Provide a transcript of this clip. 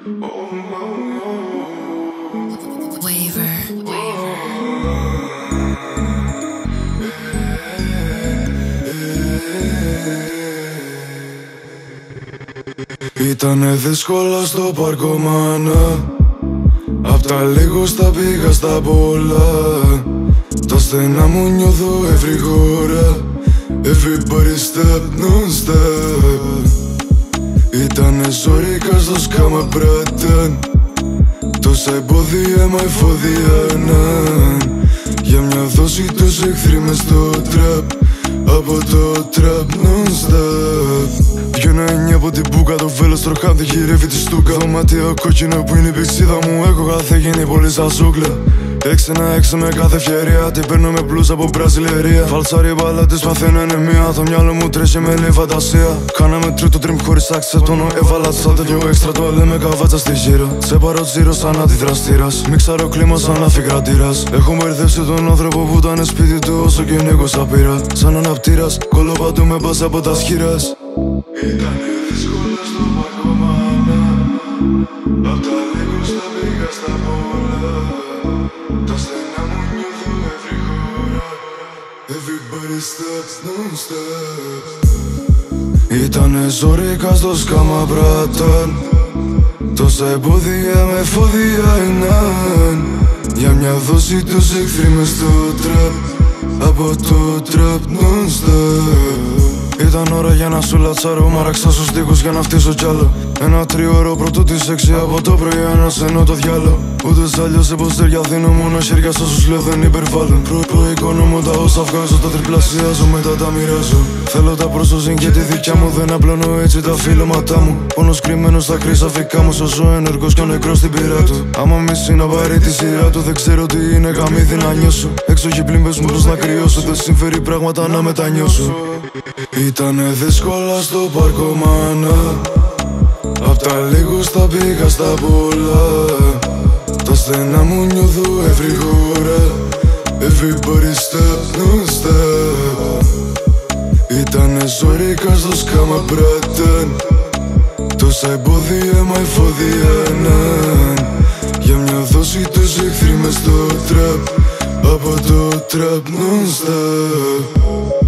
Ήτανε δύσκολα στο πάρκο, μάνα. Απ' τα λίγουστα πήγα στα πολλά. Τα στενά μου νιώθω every χώρα. Everybody step, non-stop. Ήτανε ζωρίκα στο σκάμα πράταν. Τόσα εμπόδια μα εφόδια ναν. Για μια δόση τους εχθροί μες στο τραπ. Από το τραπ non-stop. Βγαίνω εννιά από την μπούκα, το βέλος τροχά δεν γυρεύει τη στούκα. Δωμάτιο κόκκινο που είναι η πηξίδα μου, έχω κάθε γίνει πολύ σαν ζούγκλα. Έξι να έξω με κάθε ευκαιρία, την παίρνω με μπλουζ από Βραζιλιαρία. Φαλτσάρι μπάλα της παθαίνω είναι μία, το μυαλό μου τρέχει με λίγη φαντασία. Κάναμε τρίτο dream χωρίς αξιότονο, έβαλα σαν τέτοιο έξτρα, το λέμε καβάτσα στη γύρα. Σε πάρω τζίρο σαν αντιδραστήρας, μίξαρο κλίμα σαν αφιγρατήρας. Έχω μπερδέψει τον άνθρωπο που ήταν σπίτι του όσο και νίκο απείρα. Σαν αναπτήρας, κολοπαντού με μπας από τα σχήρας. Ήτανε δύσκολα στο πάρκο, μάνα. Απ' τα λίγουστα πήγα στα πολλά. Τα στενά μου νιώθω every χώρα. Everybody steps, non-stop. Ήτανε ζωρίκα στο σκάμα πράταν. Τόσα εμπόδια με εφόδια ενάν. Για μια δόση τους εχθροί μες στο τραπ. Από το τραπ non-stop. Ήταν ώρα για να σου λατσάρω, μάραξα στους τοίχους για να φτύσω κι άλλο. Ένα τριώρο πρωτού τις 6 από το πρωί ανασένω το διάλο. Ούτως αλλιώς υποστέρια δίνω μόνο χέρια σ' όσους λέω δεν υπερβάλλουν. Προοικονομώ τα όσα βγάζω, τα τριπλασιάζω, μετά τα μοιράζω. Θέλω τα προσώζην και τη δικιά μου, δεν απλώνω έτσι τα φιλώματά μου. Πόνος κρυμμένος στα χρύσα φυκά μου, σώζω ενεργός κι ο νεκρός στην πειρά του. Άμα μισεί να πάρει τη σειρά του, δεν ξέρω τι είναι καμίδι να νιώσω. Έξω γυπλήν πες μου πως να κρυώσω, δεν συμφέρει πράγματα να μετανιώσω. Ήτανε δύσκολα στο πάρκο, μάνα. Απ' τα λίγουστα πήγα στα πολλά. Τα στενά μου νιώθω every χώρα. Everybody step, non-stop. Ήτανε ζωρίκα στο σκάμα πράταν. Τόσα εμπόδια μα εφόδια ναν. Για μια δόση τους εχθροί μες στο τραπ. Από το τραπ non-stop.